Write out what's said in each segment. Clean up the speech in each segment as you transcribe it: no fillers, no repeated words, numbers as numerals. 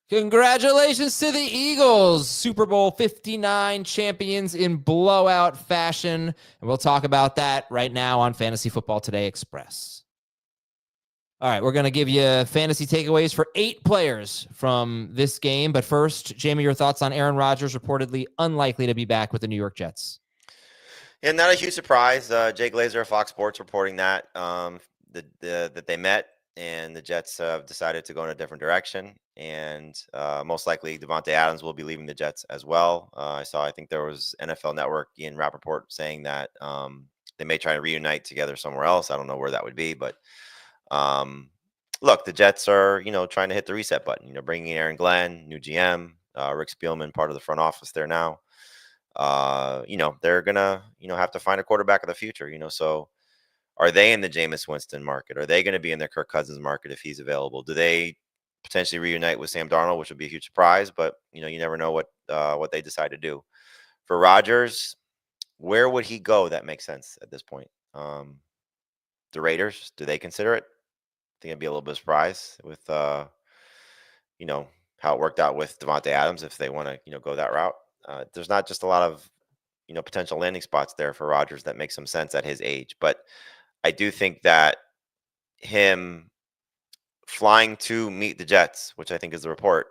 Congratulations to the Eagles, Super Bowl 59 champions in blowout fashion. And we'll talk about that right now on Fantasy Football Today Express. All right, we're going to give you fantasy takeaways for 8 players from this game. But first, Jamie, your thoughts on Aaron Rodgers reportedly unlikely to be back with the New York Jets. Yeah, not a huge surprise. Jay Glazer of Fox Sports reporting that that they met and the Jets have decided to go in a different direction. And most likely Devontae Adams will be leaving the Jets as well. I think there was NFL Network, Ian Rappaport, saying that they may try to reunite together somewhere else. I don't know where that would be, but look, the Jets are, trying to hit the reset button, bringing in Aaron Glenn, new GM, Rick Spielman, part of the front office there now. They're gonna, have to find a quarterback of the future, so are they in the Jameis Winston market? Are they going to be in the Kirk Cousins market if he's available? Do they potentially reunite with Sam Darnold, which would be a huge surprise, but you never know what they decide to do. For Rodgers, where would he go that makes sense at this point? The Raiders, do they consider it? I think it'd be a little bit of a surprise with how it worked out with Devontae Adams if they want to, go that route. There's not just a lot of, potential landing spots there for Rodgers that make some sense at his age. But I do think that him flying to meet the Jets, which I think is the report,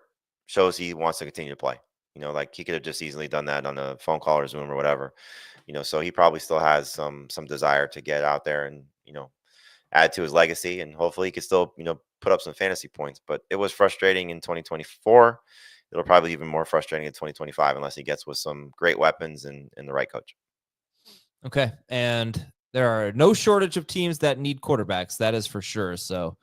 shows he wants to continue to play. Like he could have just easily done that on a phone call or Zoom or whatever. So he probably still has some desire to get out there and, add to his legacy, and hopefully he could still, put up some fantasy points. But it was frustrating in 2024. It'll probably be even more frustrating in 2025 unless he gets with some great weapons and the right coach. Okay. And there are no shortage of teams that need quarterbacks. That is for sure. So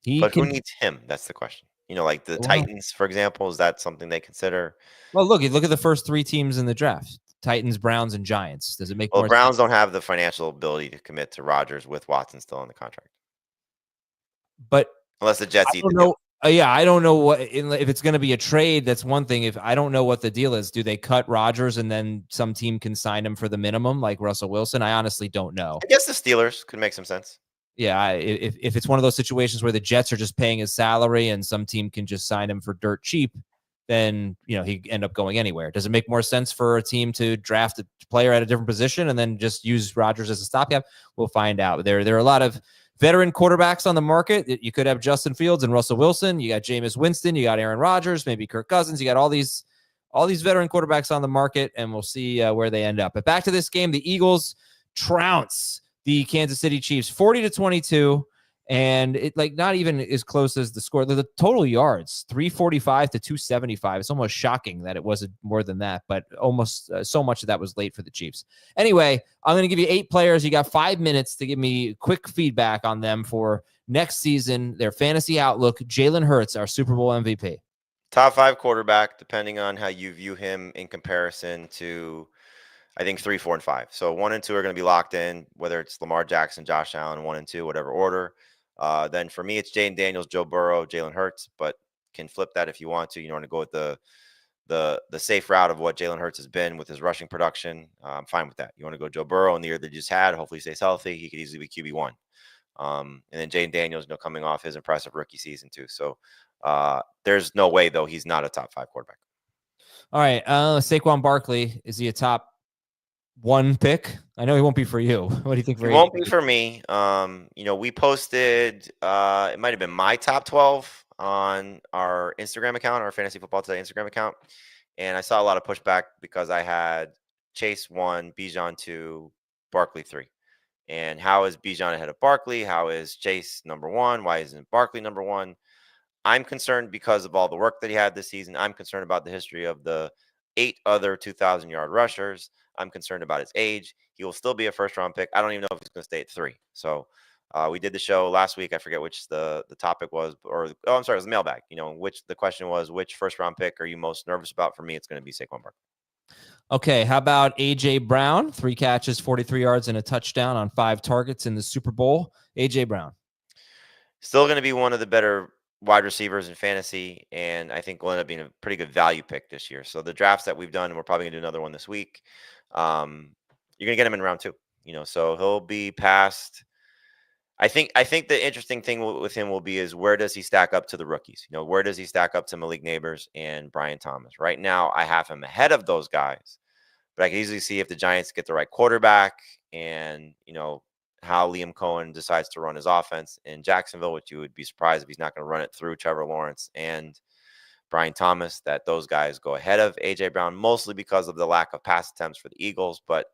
who needs him? That's the question. Like the Titans, for example, is that something they consider? Well, look at the first 3 teams in the draft: Titans, Browns, and Giants. Does it make more sense? Browns don't have the financial ability to commit to Rodgers with Watson still on the contract. But unless the Jets eat the deal. I don't know if it's going to be a trade. That's one thing. If I don't know what the deal is, do they cut Rodgers and then some team can sign him for the minimum, like Russell Wilson? I honestly don't know. I guess the Steelers could make some sense. Yeah, if it's one of those situations where the Jets are just paying his salary and some team can just sign him for dirt cheap, then he end up going anywhere. Does it make more sense for a team to draft a player at a different position and then just use Rodgers as a stopgap? We'll find out. There are a lot of veteran quarterbacks on the market. You could have Justin Fields and Russell Wilson. You got Jameis Winston. You got Aaron Rodgers, maybe Kirk Cousins. You got all these veteran quarterbacks on the market, and we'll see where they end up. But back to this game, the Eagles trounce the Kansas City Chiefs 40-22, and it not even as close as the score. The total yards 345 to 275. It's almost shocking that it wasn't more than that, but almost so much of that was late for the Chiefs. Anyway, I'm going to give you 8 players. You got 5 minutes to give me quick feedback on them for next season, their fantasy outlook. Jalen Hurts, our Super Bowl MVP. Top 5 quarterback, depending on how you view him in comparison to, I think, 3, 4, and 5. So 1 and 2 are going to be locked in, whether it's Lamar Jackson, Josh Allen, 1 and 2, whatever order. Then for me, it's Jaden Daniels, Joe Burrow, Jalen Hurts, but can flip that if you want to. You want to go with the safe route of what Jalen Hurts has been with his rushing production. I'm fine with that. You want to go Joe Burrow in the year they just had. Hopefully he stays healthy. He could easily be QB1. And then Jaden Daniels, coming off his impressive rookie season too. So there's no way, though, he's not a top 5 quarterback. All right. Saquon Barkley, is he a top 1 pick? I know he won't be for you. What do you think? He won't be for me. We posted, it might have been my top 12 on our Instagram account, our Fantasy Football Today Instagram account. And I saw a lot of pushback because I had Chase 1, Bijan 2, Barkley 3. And how is Bijan ahead of Barkley? How is Chase number 1? Why isn't Barkley number 1? I'm concerned because of all the work that he had this season. I'm concerned about the history of the 8 other 2,000-yard rushers. I'm concerned about his age. He will still be a first-round pick. I don't even know if he's going to stay at 3. So we did the show last week. I forget which the topic was, it was mailbag. The question was, which first-round pick are you most nervous about? For me, it's going to be Saquon Barkley. Okay, how about A.J. Brown? 3 catches, 43 yards, and a touchdown on 5 targets in the Super Bowl. A.J. Brown. Still going to be one of the better wide receivers in fantasy, and I think will end up being a pretty good value pick this year. So the drafts that we've done, and we're probably going to do another one this week, you're going to get him in round 2. So he'll be past, I think the interesting thing with him will be is where does he stack up to the rookies? Where does he stack up to Malik Neighbors and Brian Thomas? Right now, I have him ahead of those guys, but I can easily see if the Giants get the right quarterback and how Liam Cohen decides to run his offense in Jacksonville, which you would be surprised if he's not going to run it through Trevor Lawrence and Brian Thomas, that those guys go ahead of AJ Brown, mostly because of the lack of pass attempts for the Eagles. But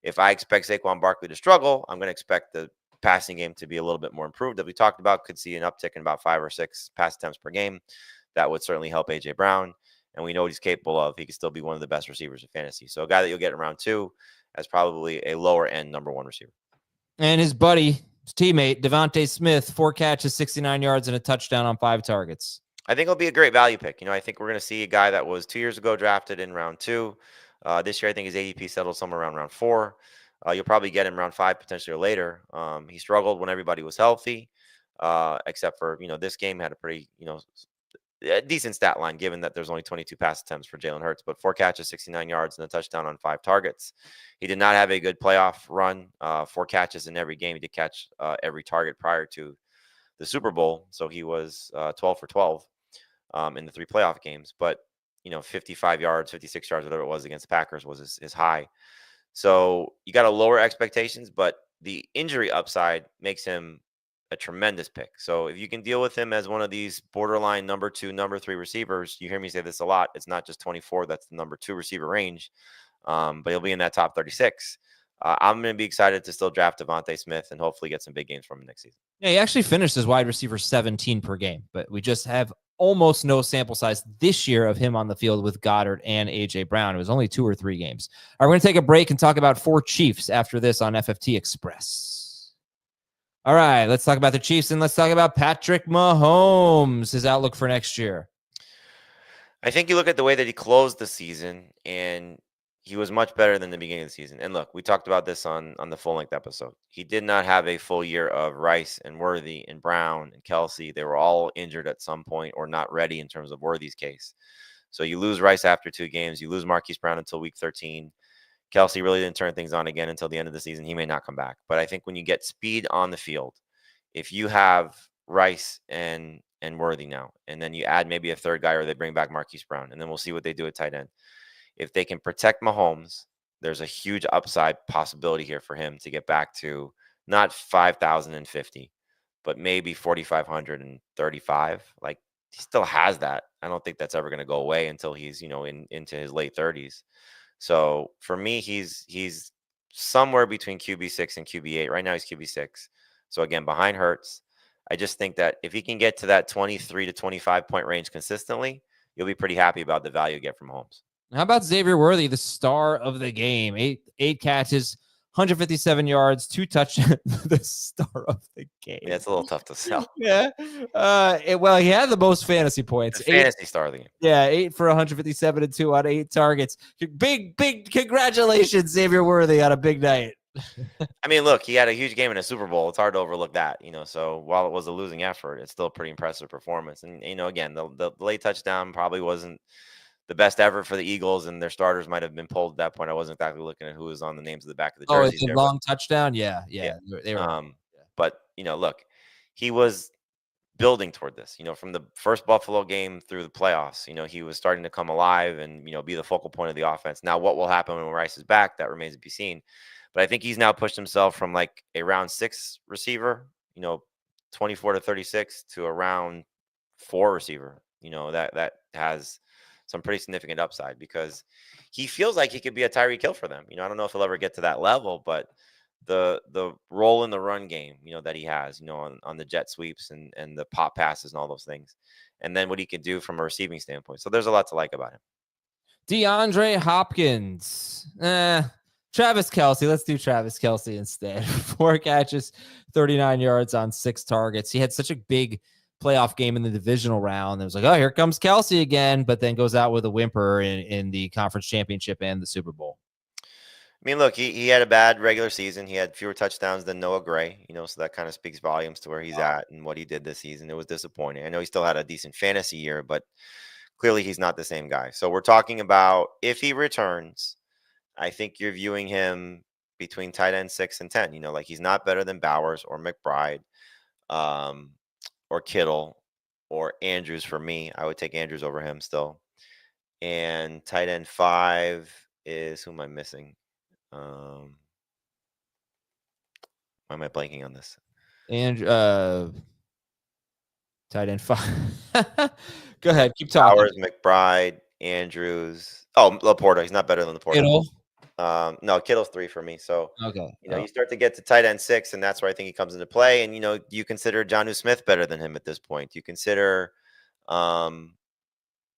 if I expect Saquon Barkley to struggle, I'm going to expect the passing game to be a little bit more improved. As we talked about, could see an uptick in about 5 or 6 pass attempts per game. That would certainly help AJ Brown. And we know what he's capable of. He could still be one of the best receivers in fantasy. So a guy that you'll get in round 2 as probably a lower end number 1 receiver. And his buddy, his teammate, Devontae Smith, 4 catches, 69 yards, and a touchdown on 5 targets. I think it'll be a great value pick. I think we're going to see a guy that was 2 years ago drafted in round 2. This year, I think his ADP settled somewhere around round 4. You'll probably get him round 5, potentially or later. He struggled when everybody was healthy, except for this game had a pretty a decent stat line, given that there's only 22 pass attempts for Jalen Hurts, but 4 catches, 69 yards, and a touchdown on 5 targets. He did not have a good playoff run. 4 catches in every game. He did catch every target prior to the Super Bowl, so he was 12 for 12 in the 3 playoff games. But 55 yards, 56 yards, whatever it was against the Packers was his high. So you got to lower expectations, but the injury upside makes him a tremendous pick. So if you can deal with him as one of these borderline number 2, number 3 receivers, you hear me say this a lot. It's not just 24. That's the number 2 receiver range. But he'll be in that top 36. I'm going to be excited to still draft Devontae Smith and hopefully get some big games from him next season. Yeah, he actually finished as wide receiver 17 per game, but we just have almost no sample size this year of him on the field with Goddard and AJ Brown. It was only 2 or 3 games. All right, we're going to take a break and talk about 4 Chiefs after this on FFT Express. All right, let's talk about the Chiefs and let's talk about Patrick Mahomes, his outlook for next year. I think you look at the way that he closed the season, and he was much better than the beginning of the season. And look, we talked about this on the full-length episode. He did not have a full year of Rice and Worthy and Brown and Kelsey. They were all injured at some point or not ready in terms of Worthy's case. So you lose Rice after 2 games. You lose Marquise Brown until week 13. Kelsey really didn't turn things on again until the end of the season. He may not come back. But I think when you get speed on the field, if you have Rice and Worthy now, and then you add maybe a third guy or they bring back Marquise Brown, and then we'll see what they do at tight end. If they can protect Mahomes, there's a huge upside possibility here for him to get back to not 5,050, but maybe 4,535. Like, he still has that. I don't think that's ever going to go away until he's, into his late 30s. So for me, he's somewhere between QB6 and QB8. Right now he's QB6. So again, behind Hurts. I just think that if he can get to that 23 to 25 point range consistently, you'll be pretty happy about the value you get from Mahomes. How about Xavier Worthy, the star of the game? 8 catches, 157 yards, 2 touchdowns. The star of the game. Yeah, it's a little tough to sell. Yeah. Well, he had the most fantasy points. The fantasy star of the game. Yeah, 8 for 157 and 2 on 8 targets. Big congratulations, Xavier Worthy, on a big night. I mean, look, he had a huge game in a Super Bowl. It's hard to overlook that, So while it was a losing effort, it's still a pretty impressive performance. And again, the late touchdown probably wasn't the best ever for the Eagles, and their starters might have been pulled at that point. I wasn't exactly looking at who was on the names of the back of the jerseys. Oh, it's a long touchdown? Yeah. They were, But, look, he was building toward this, from the first Buffalo game through the playoffs. He was starting to come alive and, be the focal point of the offense. Now, what will happen when Rice is back, that remains to be seen. But I think he's now pushed himself from like a round 6 receiver, 24 to 36 to a round 4 receiver, that has some pretty significant upside because he feels like he could be a Tyreek Hill for them. I don't know if he'll ever get to that level, but the role in the run game, that he has, on the jet sweeps and the pop passes and all those things. And then what he could do from a receiving standpoint. So there's a lot to like about him. DeAndre Hopkins. Travis Kelce. Let's do Travis Kelce instead. 4 catches, 39 yards on 6 targets. He had such a big playoff game in the divisional round. It was like, oh, here comes Kelce again, but then goes out with a whimper in the conference championship and the Super Bowl. I mean, look, he had a bad regular season. He had fewer touchdowns than Noah Gray, so that kind of speaks volumes to where he's at and what he did this season. It was disappointing. I know he still had a decent fantasy year, but clearly he's not the same guy. So we're talking about if he returns, I think you're viewing him between tight end 6 and 10. Like he's not better than Bowers or McBride. or Kittle or Andrews for me. I would take Andrews over him still. And tight end 5 is, who am I missing? Why am I blanking on this? And tight end 5. Go ahead, keep talking. Powers, McBride, Andrews. Oh, Laporta. He's not better than Laporta. Kittle. No, Kittle's 3 for me. So Okay. you start to get to tight end 6, and that's where I think he comes into play. And you consider Jonnu Smith better than him at this point. You consider,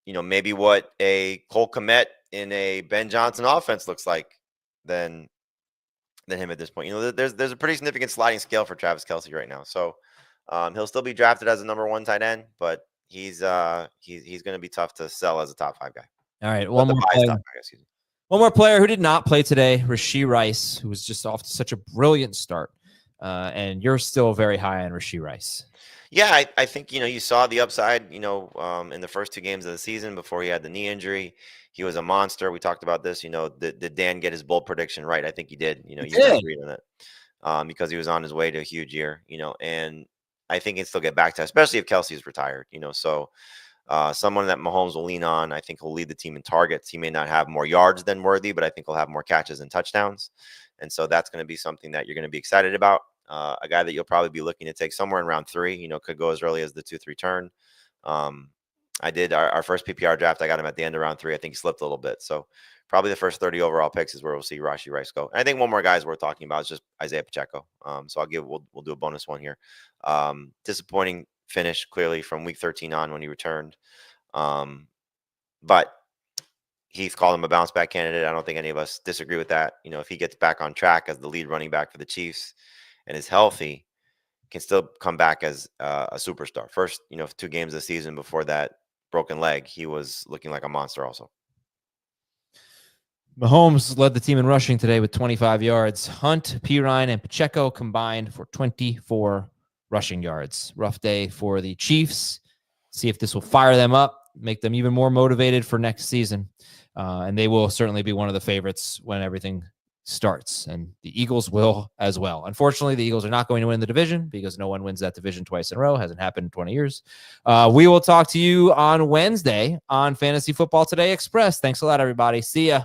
maybe what a Cole Kmet in a Ben Johnson offense looks like than him at this point. There's a pretty significant sliding scale for Travis Kelce right now. So he'll still be drafted as a number 1 tight end, but he's going to be tough to sell as a top 5 guy. All right, one more player who did not play today, Rashee Rice, who was just off to such a brilliant start. And you're still very high on Rashee Rice. Yeah, I think, you saw the upside, in the first 2 games of the season before he had the knee injury. He was a monster. We talked about this, did Dan get his bold prediction right? I think he did. You agreed on it because he was on his way to a huge year, and I think he'd still get back to, especially if Kelce is retired, so someone that Mahomes will lean on. I think he'll lead the team in targets. He may not have more yards than Worthy, but I think he'll have more catches and touchdowns. And so that's going to be something that you're going to be excited about. A guy that you'll probably be looking to take somewhere in round 3, could go as early as the 2-3 turn. I did our first PPR draft. I got him at the end of round 3. I think he slipped a little bit. So probably the first 30 overall picks is where we'll see Rashee Rice go. And I think one more guy is worth talking about is just Isaiah Pacheco. So we'll do a bonus one here. Disappointing finish clearly from week 13 on when he returned. But Heath called him a bounce back candidate. I don't think any of us disagree with that. If he gets back on track as the lead running back for the Chiefs and is healthy, can still come back as a superstar. First, 2 games of the season before that broken leg, he was looking like a monster also. Mahomes led the team in rushing today with 25 yards. Hunt, Pirine, and Pacheco combined for 24 rushing yards. Rough day for the Chiefs. See if this will fire them up, make them even more motivated for next season. And they will certainly be one of the favorites when everything starts. And the Eagles will as well. Unfortunately, the Eagles are not going to win the division because no one wins that division twice in a row. Hasn't happened in 20 years. We will talk to you on Wednesday on Fantasy Football Today Express. Thanks a lot, everybody. See ya.